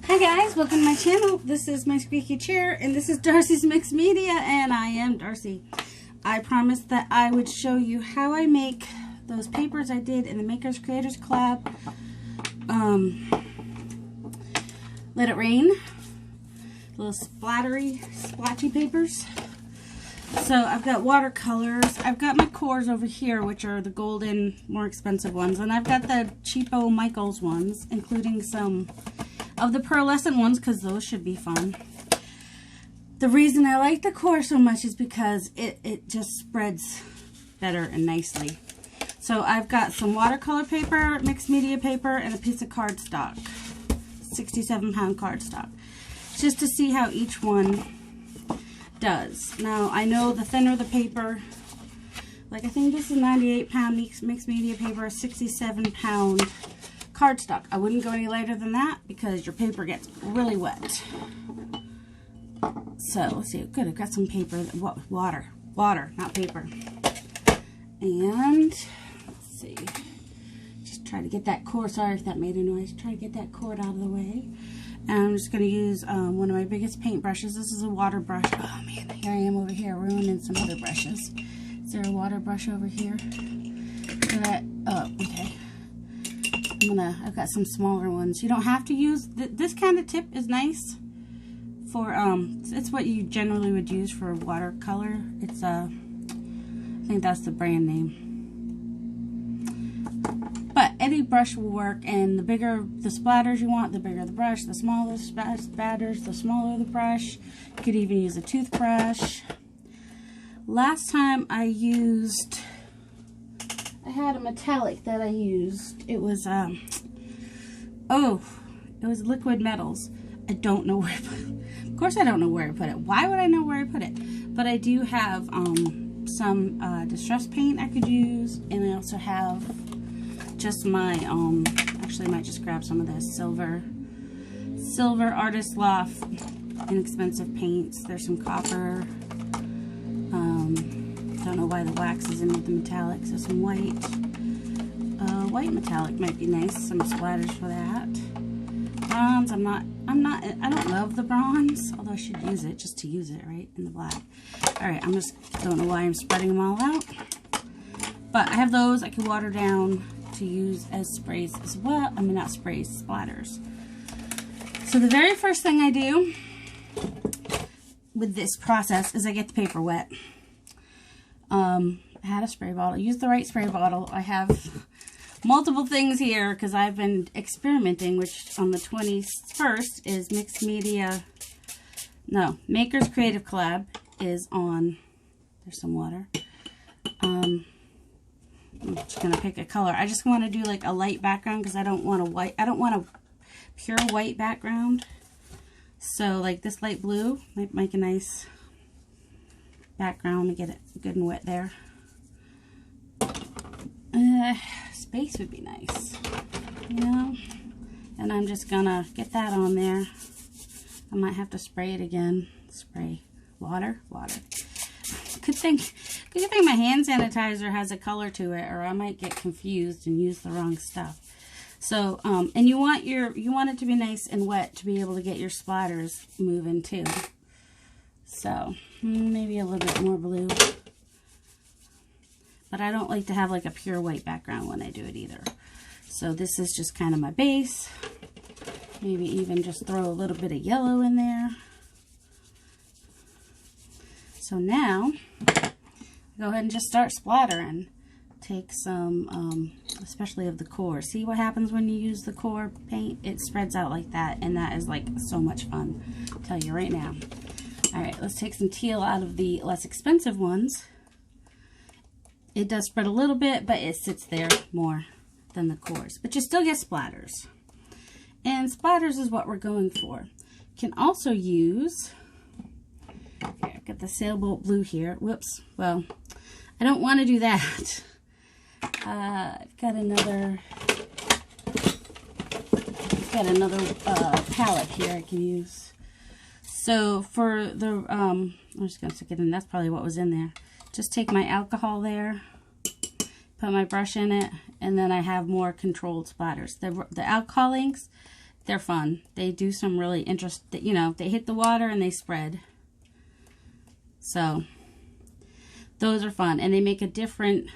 Hi guys, welcome to my channel. This is my squeaky chair and this is Darcy's Mixed Media and I am Darcy. I promised that I would show you how I make those papers I did in the Makers Creators Collab. Let It Rain. Little splatchy papers. So I've got watercolors. I've got my cores over here, which are the golden, more expensive ones. And I've got the cheapo Michaels ones, including some of the pearlescent ones, because those should be fun. The reason I like the core so much is because it just spreads better and nicely. So I've got some watercolor paper, mixed media paper, and a piece of cardstock. 67-pound cardstock. Just to see how each one does. Now, I know the thinner the paper, like I think this is 98-pound mixed media paper, 67-pound cardstock. I wouldn't go any lighter than that because your paper gets really wet. So, let's see. Good, I've got some paper, water, not paper. And, let's see. Just try to get that cord, sorry if that made a noise. Try to get that cord out of the way. And I'm just going to use one of my biggest paint brushes. This is a water brush. Oh man, here I am over here ruining some other brushes. Is there a water brush over here? Oh, okay. I've got some smaller ones. You don't have to use, this kind of tip is nice for, it's what you generally would use for watercolor. It's, I think that's the brand name. But any brush will work, and the bigger the splatters you want, the bigger the brush, the smaller the splatters, the smaller the brush. You could even use a toothbrush. Last time I had a metallic that I used. It was, it was liquid metals. I don't know where I put it. Of course I don't know where I put it. Why would I know where I put it? But I do have some distress paint I could use, and I also have just my, actually I might just grab some of this silver Artist Loft inexpensive paints. There's some copper. Don't know why the wax is in with the metallics. There's some white. White metallic might be nice. Some splatters for that. Bronze, I don't love the bronze, although I should use it just to use it, right? In the black. Alright, don't know why I'm spreading them all out. But I have those I can water down to use as sprays as well. I mean, not sprays, splatters. So the very first thing I do with this process is I get the paper wet. I had a spray bottle. Use the right spray bottle. I have multiple things here because I've been experimenting, which on the 21st is Makers Creative Collab is on. There's some water. I'm just gonna pick a color. I just want to do like a light background because I don't want a pure white background. So like this light blue might make a nice background. Let me get it good and wet there. Space would be nice, you know. And I'm just gonna get that on there. I might have to spray it again. Spray water. Good thing my hand sanitizer has a color to it, or I might get confused and use the wrong stuff. So, and you want it to be nice and wet to be able to get your splatters moving too. So, maybe a little bit more blue. But I don't like to have like a pure white background when I do it either. So this is just kind of my base. Maybe even just throw a little bit of yellow in there. So now, go ahead and just start splattering. Take some, especially of the core. See what happens when you use the core paint? It spreads out like that, and that is like so much fun. I'll tell you right now. Alright, let's take some teal out of the less expensive ones. It does spread a little bit, but it sits there more than the cores. But you still get splatters. And splatters is what we're going for. You can also use, here, I've got the sailboat blue here. Whoops. Well, I don't want to do that. I've got another palette here I can use. So for the, I'm just going to stick it in. That's probably what was in there. Just take my alcohol there, put my brush in it, and then I have more controlled splatters. The alcohol inks they're fun. They do some really interesting, you know, they hit the water and they spread. So those are fun, and they make a different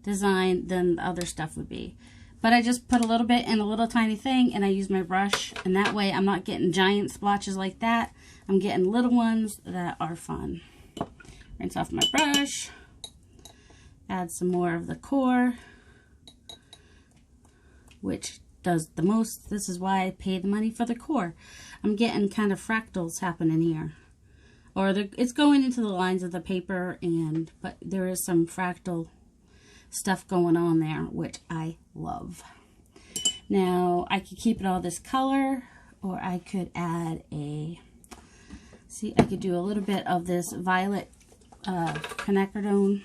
design than the other stuff would be. But I just put a little bit in a little tiny thing, and I use my brush, and that way I'm not getting giant splotches like that. I'm getting little ones that are fun. Rinse off my brush, add some more of the core, which does the most. This is why I paid the money for the core. I'm getting kind of fractals happening here. Or it's going into the lines of the paper, but there is some fractal stuff going on there, which I love. Now, I could keep it all this color, or I could add I could do a little bit of this violet quinacridone.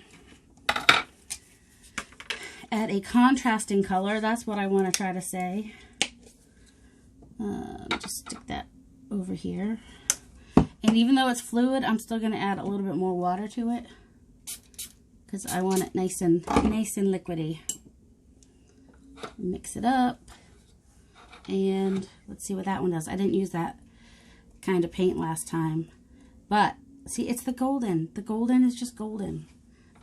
Add a contrasting color. That's what I want to try to say. Just stick that over here. And even though it's fluid, I'm still going to add a little bit more water to it, because I want it nice and liquidy. Mix it up, and let's see what that one does. I didn't use that kind of paint last time, but see, it's the golden. The golden is just golden.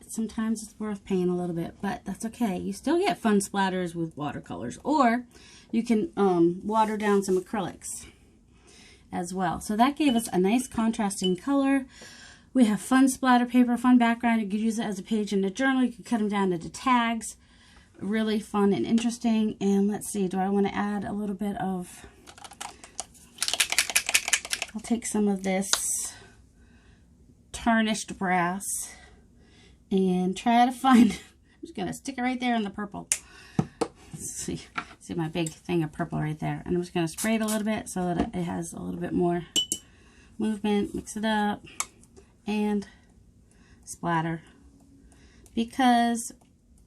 Sometimes it's worth paying a little bit, but that's okay. You still get fun splatters with watercolors, or you can water down some acrylics as well. So that gave us a nice contrasting color. We have fun splatter paper, fun background. You could use it as a page in a journal. You could cut them down into tags. Really fun and interesting. And let's see, do I want to add a little bit of, I'll take some of this tarnished brass and try to find, I'm just going to stick it right there in the purple. Let's see my big thing of purple right there. And I'm just going to spray it a little bit so that it has a little bit more movement. Mix it up and splatter, because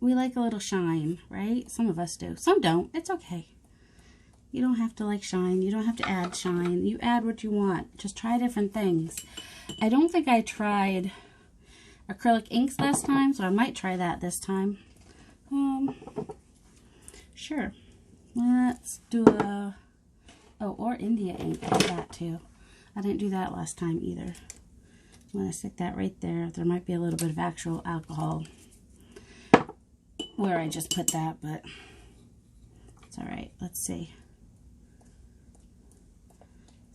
we like a little shine, right? Some of us do. Some don't. It's okay. You don't have to like shine. You don't have to add shine. You add what you want. Just try different things. I don't think I tried acrylic inks last time, so I might try that this time. Sure. Let's do or India ink. I did that too. I didn't do that last time either. I'm going to stick that right there. There might be a little bit of actual alcohol where I just put that, but it's all right. Let's see.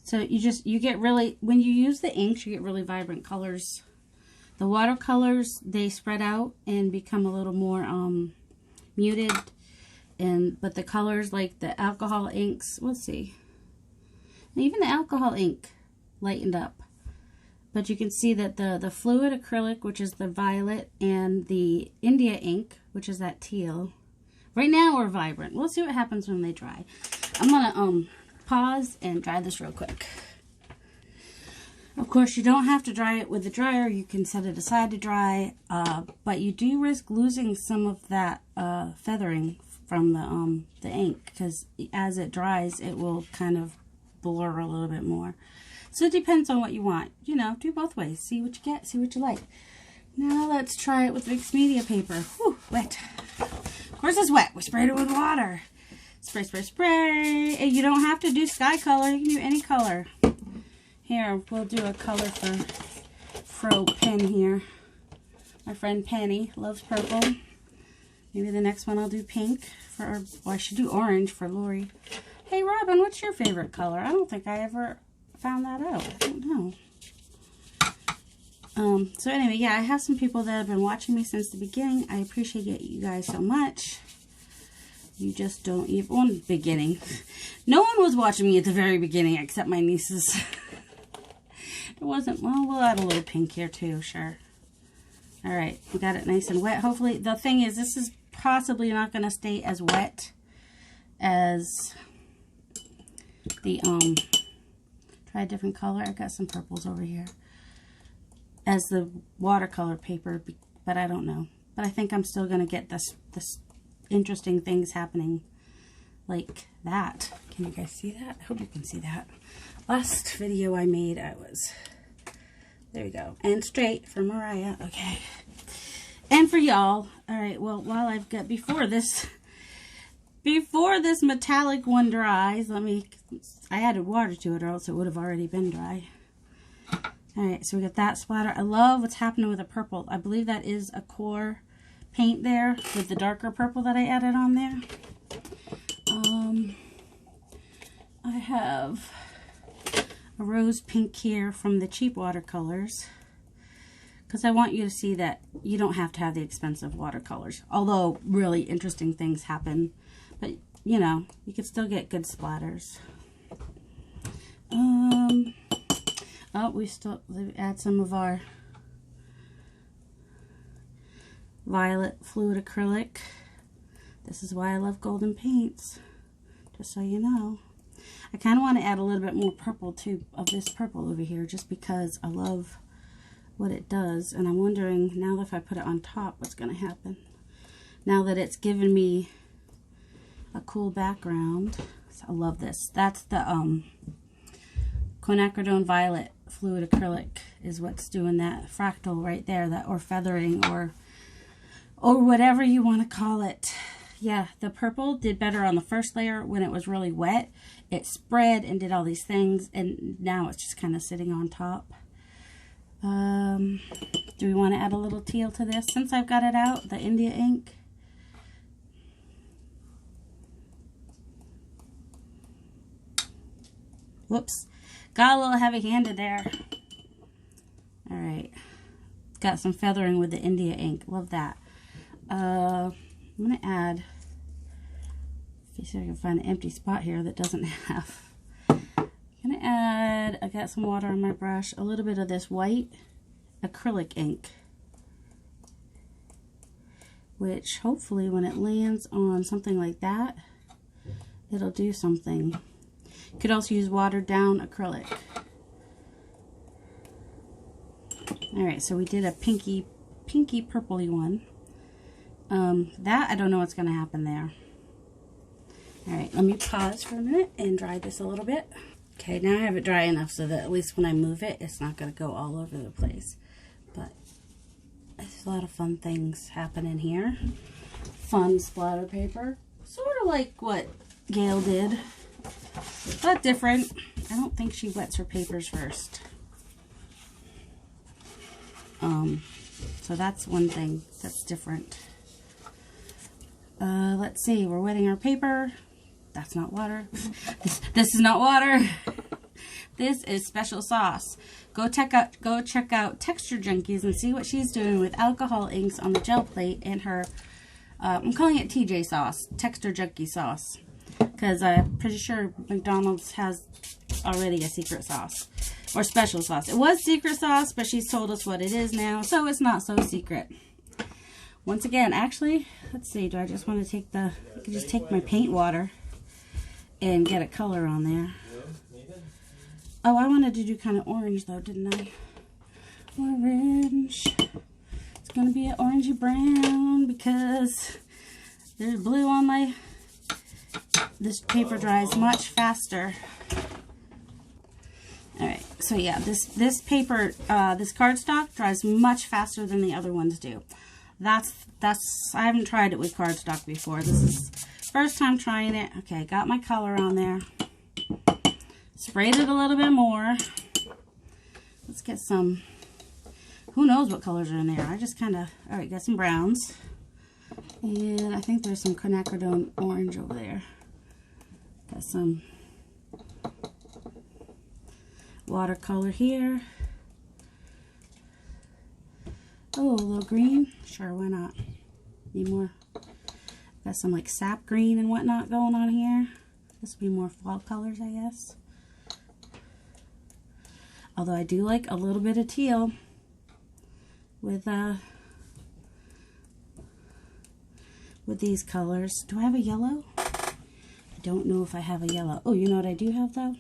So you get really, when you use the inks, you get really vibrant colors. The watercolors, they spread out and become a little more muted. But the colors, like the alcohol inks, we'll see. Even the alcohol ink lightened up. But you can see that the fluid acrylic, which is the violet, and the India ink, which is that teal, right now are vibrant. We'll see what happens when they dry. I'm going to pause and dry this real quick. Of course, you don't have to dry it with the dryer. You can set it aside to dry, but you do risk losing some of that feathering from the ink, because as it dries, it will kind of blur a little bit more. So it depends on what you want. You know, do both ways. See what you get, see what you like. Now let's try it with mixed media paper. Whew, wet. Of course it's wet. We sprayed it with water. Spray, spray, spray. And you don't have to do sky color. You can do any color. Here, we'll do a color for Fro Pen here. My friend Penny loves purple. Maybe the next one I'll do pink for, well, I should do orange for Lori. Hey Robin, what's your favorite color? I don't think I ever found that out. I don't know. So anyway, yeah, I have some people that have been watching me since the beginning. I appreciate you guys so much. You just don't even, well, beginning. No one was watching me at the very beginning except my nieces. It wasn't, well, we'll add a little pink here too, sure. All right, we got it nice and wet. Hopefully, the thing is, this is possibly not going to stay as wet as the, try a different color. I've got some purples over here. As the watercolor paper, but I don't know. But I think I'm still going to get this interesting things happening like that. Can you guys see that? I hope you can see that. Last video I made, I was, there you go. And straight for Mariah. Okay. And for y'all. All right, well, while I've got, before this, Before this metallic one dries, I added water to it or else it would have already been dry. Alright, so we got that splatter. I love what's happening with the purple. I believe that is a core paint there with the darker purple that I added on there. I have a rose pink here from the cheap watercolors, because I want you to see that you don't have to have the expensive watercolors. Although really interesting things happen, but you know, you can still get good splatters. Oh, we add some of our violet fluid acrylic. This is why I love golden paints, just so you know. I kind of want to add a little bit more purple too, of this purple over here, just because I love what it does. And I'm wondering now if I put it on top, what's going to happen. Now that it's given me a cool background. So I love this. That's the quinacridone violet fluid acrylic is what's doing that fractal right there, that or feathering or whatever you want to call it. Yeah, the purple did better on the first layer when it was really wet. It spread and did all these things, and now it's just kind of sitting on top. Do we want to add a little teal to this since I've got it out, the India ink? Whoops, got a little heavy-handed there. All right, got some feathering with the India ink. Love that. I'm gonna add. Let me see if I can find an empty spot here that doesn't have. I'm gonna add. I got some water on my brush. A little bit of this white acrylic ink, which hopefully when it lands on something like that, it'll do something. You could also use watered down acrylic. Alright, so we did a pinky purpley one. That I don't know what's going to happen there. Alright, let me pause for a minute and dry this a little bit. Okay, now I have it dry enough so that at least when I move it, it's not going to go all over the place. But there's a lot of fun things happening here. Fun splatter paper. Sort of like what Gail did, but different. I don't think she wets her papers first. So that's one thing that's different. Let's see, we're wetting our paper. That's not water. This is not water. This is special sauce. Go check out Texture Junkies and see what she's doing with alcohol inks on the gel plate and her, I'm calling it TJ sauce, Texture Junkie sauce. Because I'm pretty sure McDonald's has already a secret sauce. Or special sauce. It was secret sauce, but she's told us what it is now, so it's not so secret. Once again, actually, let's see, do I just want to take I can just take my paint water and get a color on there. Oh, I wanted to do kind of orange though, didn't I? Orange. It's going to be an orangey brown because there's blue on my... This paper dries much faster. Alright, so yeah, this paper, this cardstock dries much faster than the other ones do. I haven't tried it with cardstock before. This is first time trying it. Okay, got my color on there. Sprayed it a little bit more. Let's get some, who knows what colors are in there. I just kind of, alright, got some browns. And I think there's some quinacridone orange over there. Got some watercolor here. Oh, a little green. Sure, why not? Need more. Got some like sap green and whatnot going on here. This will be more fall colors, I guess. Although I do like a little bit of teal with these colors. Do I have a yellow? I don't know if I have a yellow. Oh, you know what I do have though?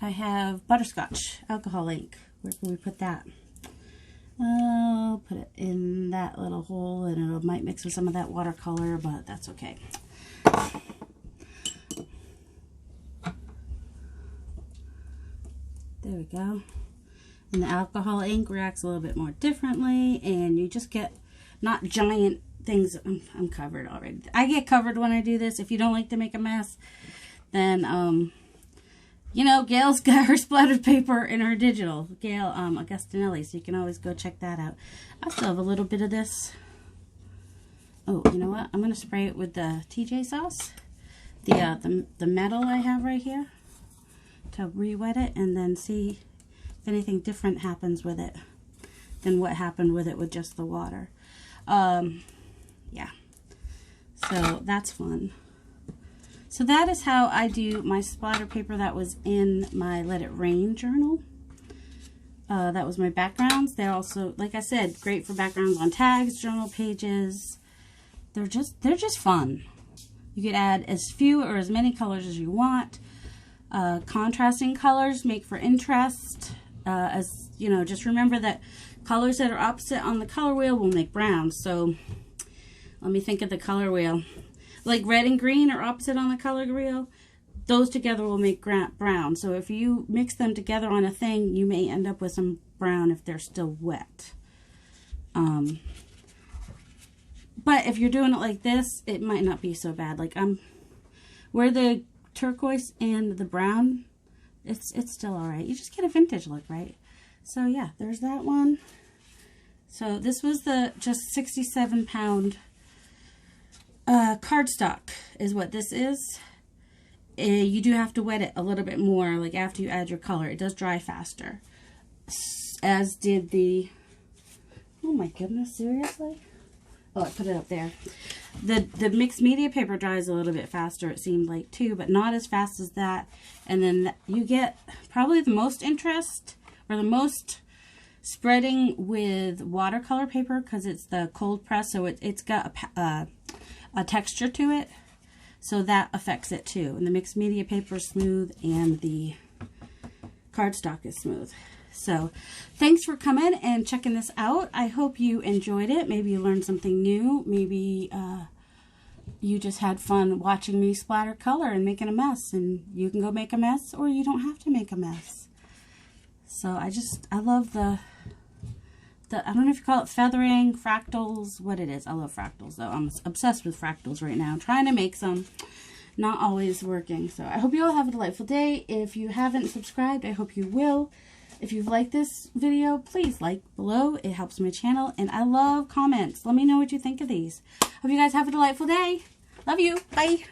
I have butterscotch alcohol ink. Where can we put that? I'll put it in that little hole and it might mix with some of that watercolor, but that's okay. There we go. And the alcohol ink reacts a little bit more differently, and you just get not giant things, I'm covered already. I get covered when I do this. If you don't like to make a mess, then, you know, Gail's got her splattered paper in her digital. Gail Augustinelli, so you can always go check that out. I still have a little bit of this. Oh, you know what? I'm going to spray it with the TJ sauce. The metal I have right here. To re-wet it and then see if anything different happens with it than what happened with it with just the water. Yeah. So that's fun. So that is how I do my splatter paper that was in my Let It Rain journal. That was my backgrounds. They're also, like I said, great for backgrounds on tags, journal pages. They're just fun. You could add as few or as many colors as you want. Contrasting colors make for interest. As you know, just remember that colors that are opposite on the color wheel will make brown. So let me think of the color wheel. Like red and green are opposite on the color wheel. Those together will make brown. So if you mix them together on a thing, you may end up with some brown if they're still wet. But if you're doing it like this, it might not be so bad. Like where the turquoise and the brown, it's still all right. You just get a vintage look, right? So yeah, there's that one. So this was the just 67-pound cardstock is what this is. You do have to wet it a little bit more, like after you add your color. It does dry faster. As did the, oh my goodness, seriously? Oh, I put it up there. The mixed media paper dries a little bit faster, it seemed like, too, but not as fast as that. And then you get probably the most interest, or the most spreading with watercolor paper, because it's the cold press, so it's got a texture to it. So that affects it, too. And the mixed media paper is smooth, and the cardstock is smooth. So thanks for coming and checking this out. I hope you enjoyed it. Maybe you learned something new. Maybe you just had fun watching me splatter color and making a mess. And you can go make a mess, or you don't have to make a mess. So I love the I don't know if you call it feathering, fractals, what it is. I love fractals, though. I'm obsessed with fractals right now. I'm trying to make some. Not always working. So I hope you all have a delightful day. If you haven't subscribed, I hope you will. If you've liked this video, please like below. It helps my channel. And I love comments. Let me know what you think of these. Hope you guys have a delightful day. Love you. Bye.